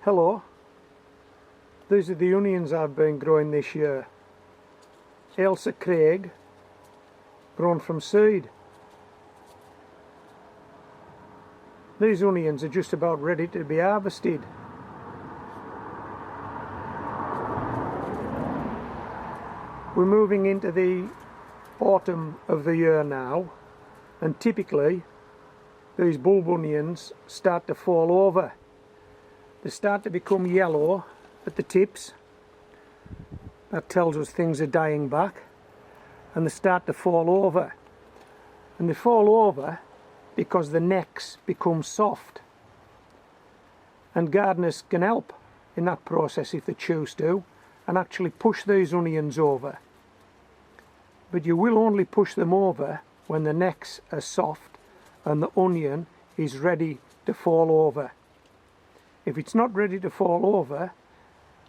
Hello, these are the onions I've been growing this year. Ailsa Craig, grown from seed. These onions are just about ready to be harvested. We're moving into the autumn of the year now, and typically these bulb onions start to fall over. They start to become yellow at the tips. That tells us things are dying back, and they start to fall over. And they fall over because the necks become soft. And gardeners can help in that process if they choose to, and actually push these onions over. But you will only push them over when the necks are soft and the onion is ready to fall over. If it's not ready to fall over,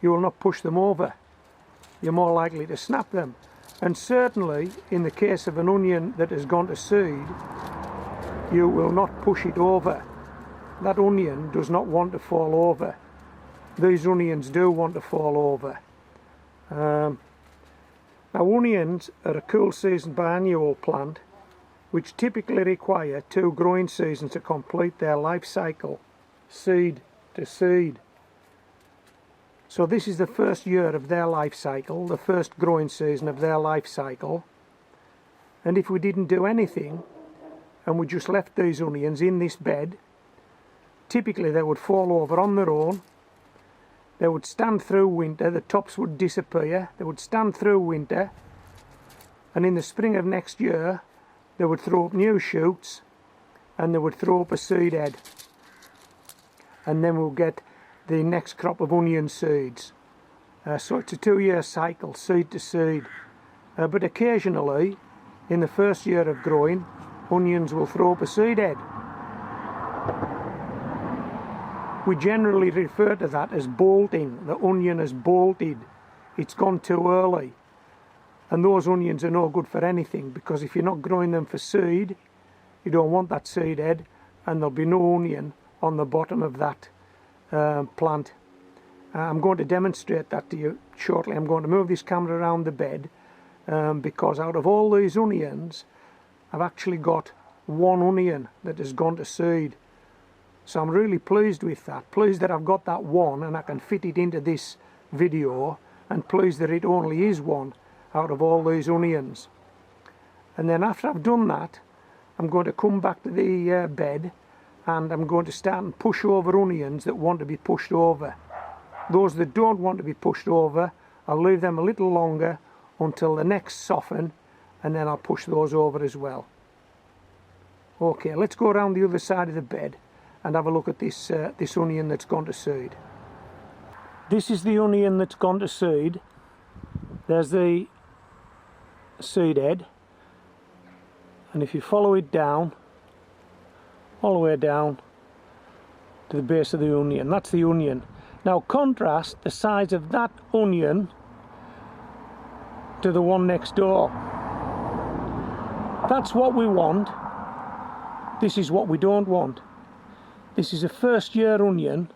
you will not push them over. You're more likely to snap them. And certainly in the case of an onion that has gone to seed, you will not push it over. That onion does not want to fall over. These onions do want to fall over. Now, onions are a cool season biennial plant which typically require 2 growing seasons to complete their life cycle, seed to seed. So this is the first year of their life cycle, the first growing season of their life cycle. And if we didn't do anything and we just left these onions in this bed, typically they would fall over on their own. They would stand through winter, the tops would disappear, they would stand through winter, and in the spring of next year they would throw up new shoots and they would throw up a seed head. And then we'll get the next crop of onion seeds. So it's a 2-year cycle, seed to seed. But occasionally, in the first year of growing, onions will throw up a seed head. We generally refer to that as bolting. The onion has bolted. It's gone too early. And those onions are no good for anything, because if you're not growing them for seed, you don't want that seed head, and there'll be no onion on the bottom of that plant. I'm going to demonstrate that to you shortly. I'm going to move this camera around the bed because out of all these onions I've actually got 1 onion that has gone to seed. So I'm really pleased with that. Pleased that I've got that one and I can fit it into this video, and pleased that it only is 1 out of all these onions. And then after I've done that, I'm going to come back to the bed, and I'm going to start and push over onions that want to be pushed over. Those that don't want to be pushed over, I'll leave them a little longer until the necks soften, and then I'll push those over as well. Okay, let's go around the other side of the bed and have a look at this this onion that's gone to seed. This is the onion that's gone to seed. There's the seed head, and if you follow it down all the way down to the base of the onion, that's the onion. Now contrast the size of that onion to the one next door. That's what we want. This is what we don't want. This is a first year onion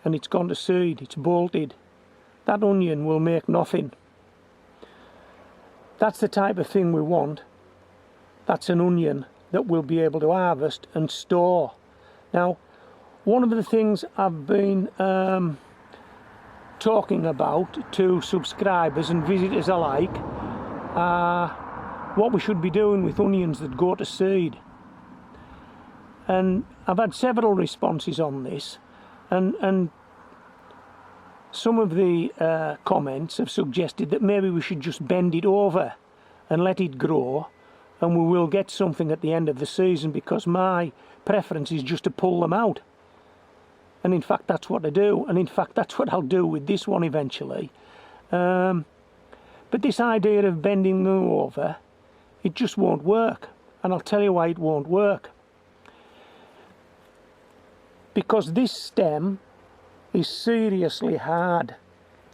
and it's gone to seed, it's bolted. That onion will make nothing. That's the type of thing we want. That's an onion that we'll be able to harvest and store. Now, one of the things I've been talking about to subscribers and visitors alike are what we should be doing with onions that go to seed. And I've had several responses on this, and some of the comments have suggested that maybe we should just bend it over and let it grow, and we will get something at the end of the season, because my preference is just to pull them out. And in fact that's what I do, and in fact that's what I'll do with this one eventually. But this idea of bending them over, it just won't work, and I'll tell you why it won't work. Because this stem is seriously hard.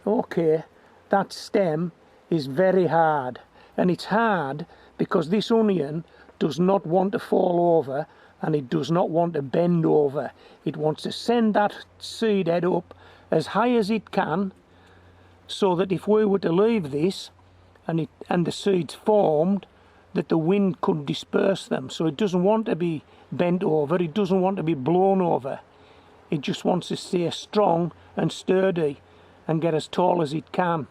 Okay, that stem is very hard, and it's hard because this onion does not want to fall over and it does not want to bend over. It wants to send that seed head up as high as it can, so that if we were to leave this and the seeds formed, that the wind could disperse them. So it doesn't want to be bent over, it doesn't want to be blown over. It just wants to stay strong and sturdy and get as tall as it can.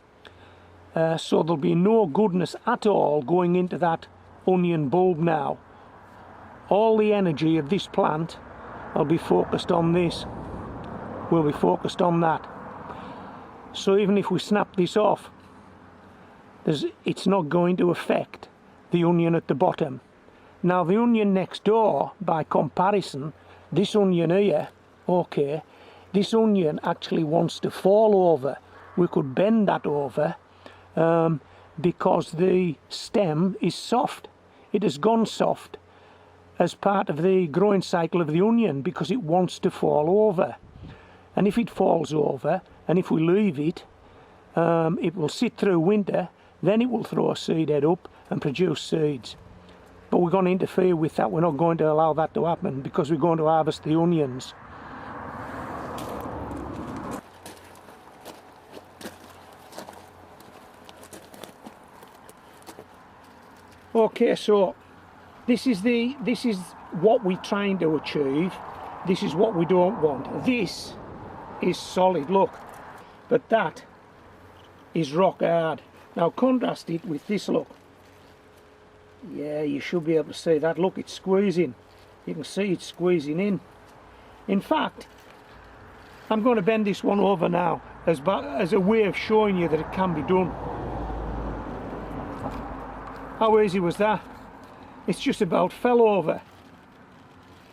So there'll be no goodness at all going into that onion bulb now. All the energy of this plant will be focused on this, will be focused on that. So even if we snap this off, it's not going to affect the onion at the bottom. Now the onion next door, by comparison, this onion here, okay, this onion actually wants to fall over. We could bend that over because the stem is soft. It has gone soft as part of the growing cycle of the onion because it wants to fall over. And if it falls over, and if we leave it, it will sit through winter, then it will throw a seed head up and produce seeds. But we're going to interfere with that. We're not going to allow that to happen because we're going to harvest the onions. Okay, so this is what we're trying to achieve. This is what we don't want. This is solid, look, but that is rock hard. Now contrast it with this, look. Yeah, you should be able to see that. Look, it's squeezing. You can see it's squeezing in. In fact, I'm going to bend this one over now as a way of showing you that it can be done. How easy was that? It's just about fell over.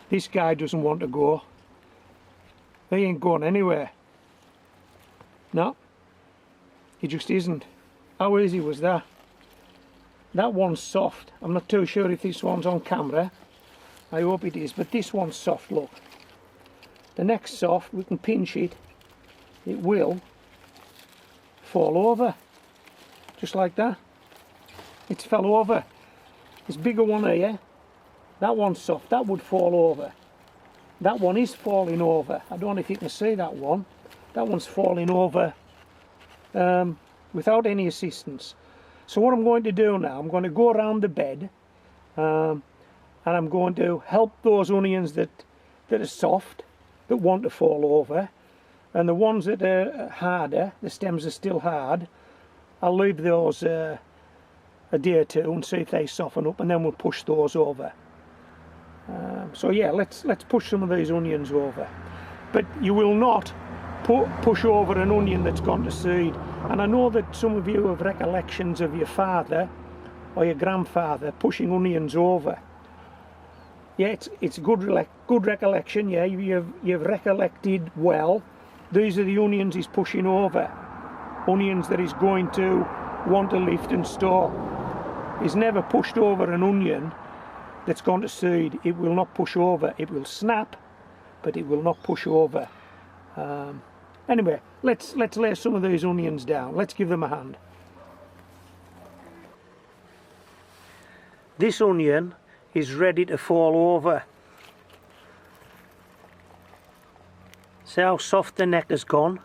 This guy doesn't want to go. He ain't going anywhere. No, he just isn't. How easy was that? That one's soft. I'm not too sure if this one's on camera. I hope it is, but this one's soft, look. The next soft, we can pinch it. It will fall over. Just like that. It's fell over. This bigger one here, that one's soft. That would fall over. That one is falling over. I don't know if you can see that one. That one's falling over without any assistance. So what I'm going to do now, I'm going to go around the bed and I'm going to help those onions that are soft, that want to fall over, and the ones that are harder, the stems are still hard, I'll leave those a day or two and see if they soften up, and then we'll push those over. So yeah, let's push some of these onions over. But you will not push over an onion that's gone to seed. And I know that some of you have recollections of your father or your grandfather pushing onions over. Yeah, it's good recollection. Yeah, you've recollected well. These are the onions he's pushing over. Onions that he's going to want to lift and store. He's never pushed over an onion that's gone to seed. It will not push over. It will snap, but it will not push over. Anyway, let's lay some of these onions down. Let's give them a hand. This onion is ready to fall over. See how soft the neck has gone?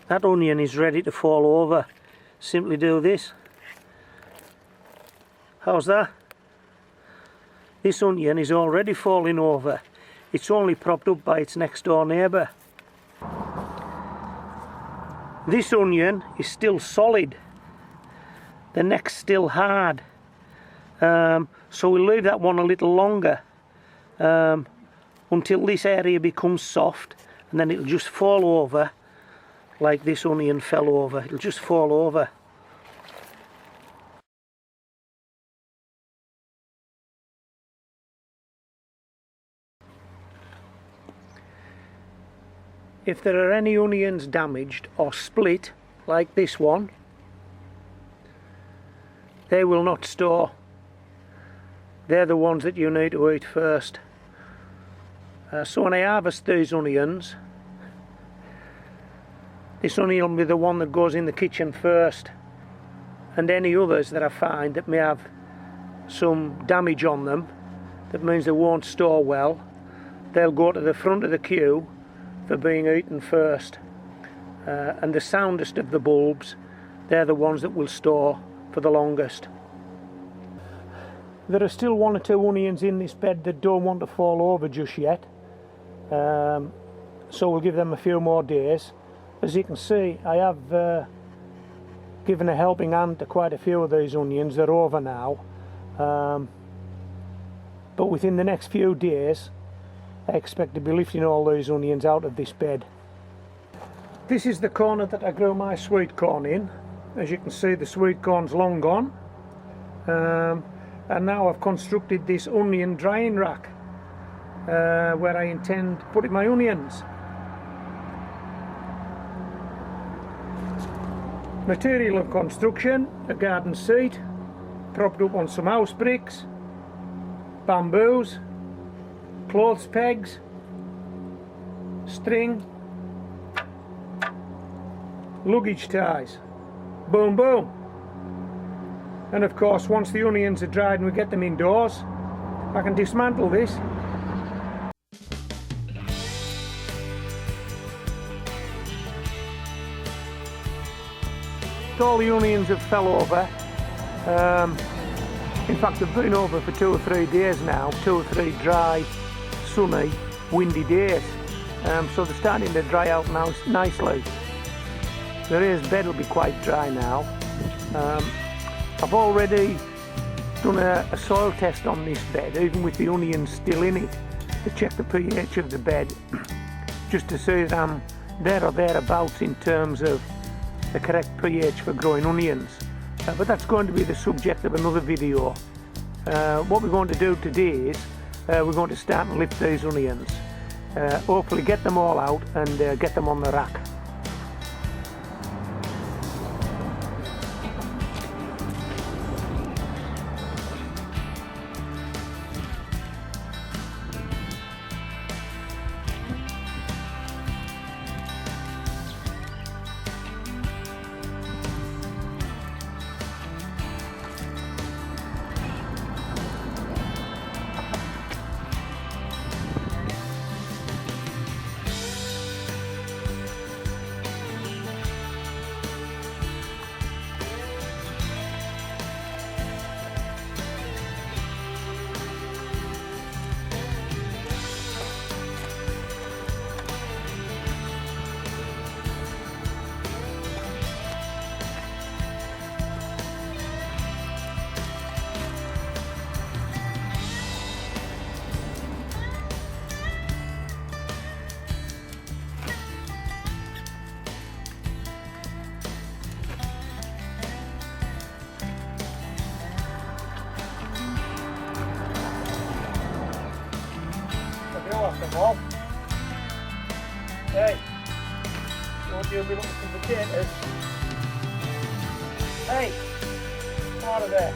That onion is ready to fall over. Simply do this. How's that? This onion is already falling over. It's only propped up by its next door neighbour. This onion is still solid. The neck's still hard. So we'll leave that one a little longer until this area becomes soft, and then it'll just fall over like this onion fell over. It'll just fall over. If there are any onions damaged or split, like this one, they will not store. They're the ones that you need to eat first. So when I harvest these onions, this onion will be the one that goes in the kitchen first, and any others that I find that may have some damage on them, that means they won't store well, they'll go to the front of the queue for being eaten first. And the soundest of the bulbs, they're the ones that will store for the longest. There are still 1 or 2 onions in this bed that don't want to fall over just yet, so we'll give them a few more days. As you can see, I have given a helping hand to quite a few of these onions. They're over now, but within the next few days I expect to be lifting all these onions out of this bed. This is the corner that I grow my sweet corn in. As you can see, the sweet corn's long gone, and now I've constructed this onion drying rack where I intend putting my onions. Material of construction: a garden seat propped up on some house bricks, bamboos, clothes pegs, string, luggage ties. Boom boom. And of course, once the onions are dried and we get them indoors, I can dismantle this. All the onions have fell over. In fact, they've been over for 2 or 3 days now, 2 or 3 dry, sunny, windy days. So they're starting to dry out now nicely. The raised bed will be quite dry now. I've already done a soil test on this bed, even with the onions still in it, to check the pH of the bed, just to see that I'm there or thereabouts in terms of the correct pH for growing onions. But that's going to be the subject of another video. What we're going to do today is we're going to start and lift these onions, hopefully get them all out and get them on the rack. Bob. Hey, you want to be looking for potatoes? Hey, come out of there.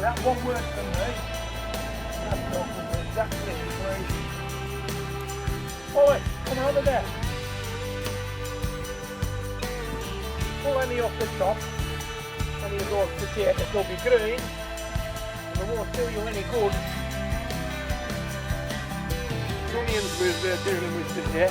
That one works for me. That's not for me. Exactly, please. Oi, come out of there. Pull any off the top. Any of those potatoes will be green. And they won't do you any good. Onions we're dealing with today.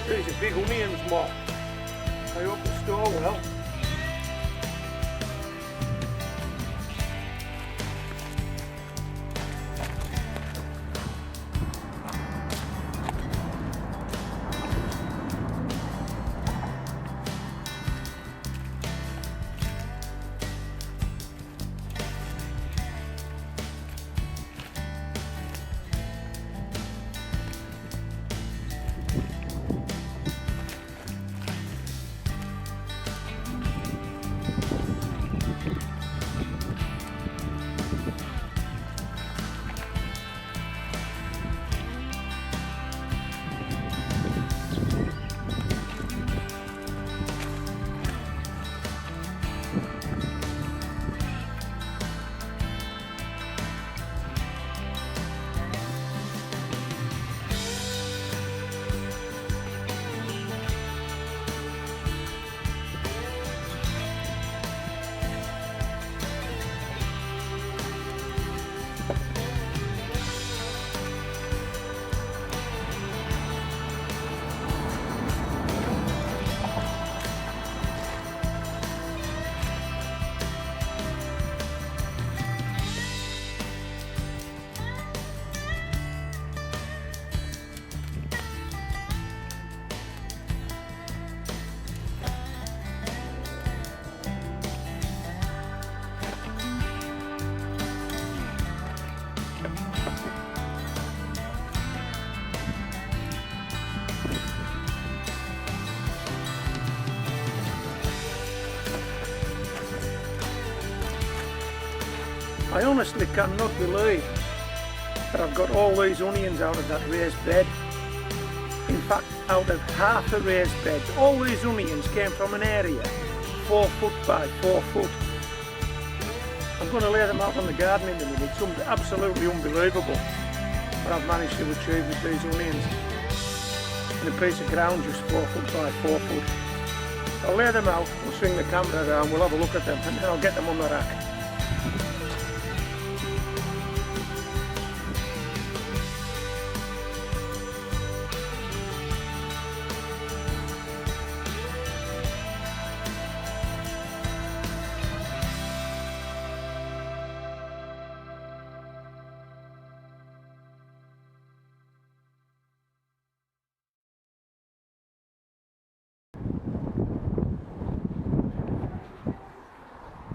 These are big onions, Mom. I hope they store well. I honestly cannot believe that I've got all these onions out of that raised bed. In fact, out of half the raised beds, all these onions came from an area 4 foot by 4 foot. I'm going to lay them out on the garden in a minute. It's absolutely unbelievable what I've managed to achieve with these onions in a piece of ground just 4 foot by 4 foot. I'll lay them out, we'll swing the camera around, we'll have a look at them, and then I'll get them on the rack.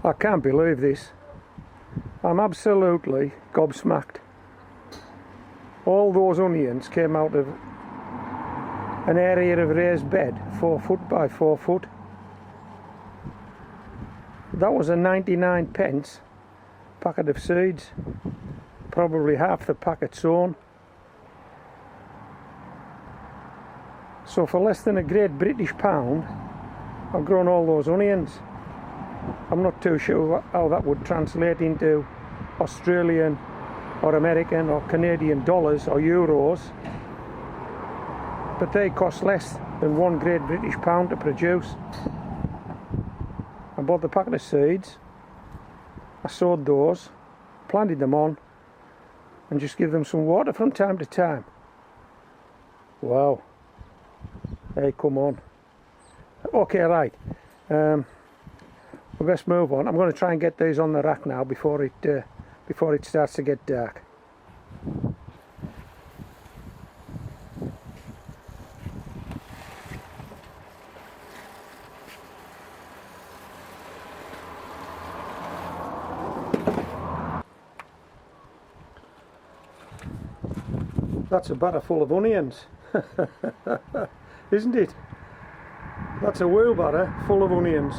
I can't believe this. I'm absolutely gobsmacked. All those onions came out of an area of raised bed, 4 foot by 4 foot. That was a 99p packet of seeds, probably half the packet sown. So for less than a Great British pound, I've grown all those onions. I'm not too sure how that would translate into Australian or American or Canadian dollars or euros, but they cost less than 1 Great British pound to produce. I bought the packet of seeds, I sowed those, planted them on, and just give them some water from time to time. Wow. Hey, come on. Okay, right. We best move on. I'm going to try and get these on the rack now before it starts to get dark. That's a batter full of onions, isn't it? That's a wheelbarrow full of onions.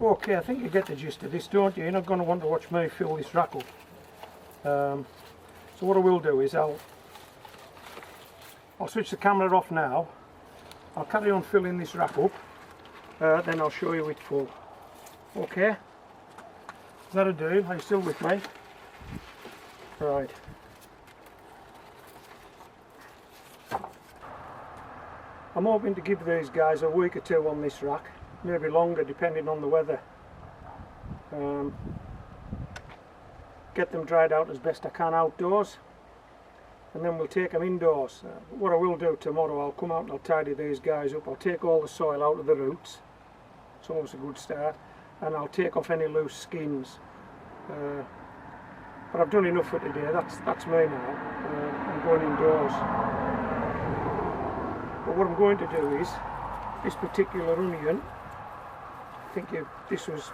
Okay, I think you get the gist of this, don't you? You're not going to want to watch me fill this rack up. So what I will do is I'll switch the camera off now. I'll carry on filling this rack up, then I'll show you it full. Okay? Is that a deal? Are you still with me? Right. I'm hoping to give these guys a week or two on this rack. Maybe longer depending on the weather. Get them dried out as best I can outdoors, and then we'll take them indoors. What I will do tomorrow, I'll come out and I'll tidy these guys up. I'll take all the soil out of the roots, it's always a good start, and I'll take off any loose skins. But I've done enough for today. That's me now. I'm going indoors. But what I'm going to do is, this particular onion, I think this was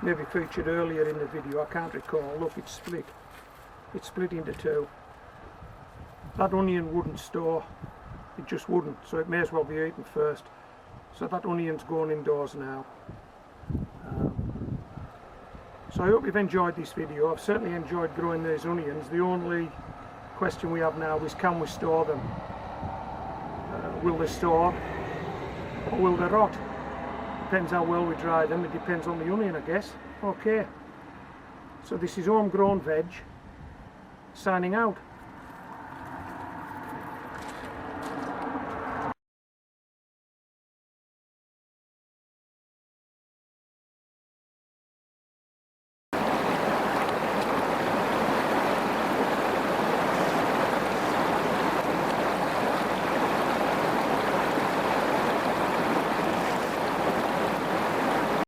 maybe featured earlier in the video, I can't recall. Look, it's split. It's split into two. That onion wouldn't store, it just wouldn't, so it may as well be eaten first. So that onion's going indoors now. So I hope you've enjoyed this video. I've certainly enjoyed growing these onions. The only question we have now is, can we store them? will they store or will they rot? Depends how well we dry them, it depends on the onion I guess. Okay, so this is Homegrown Veg signing out.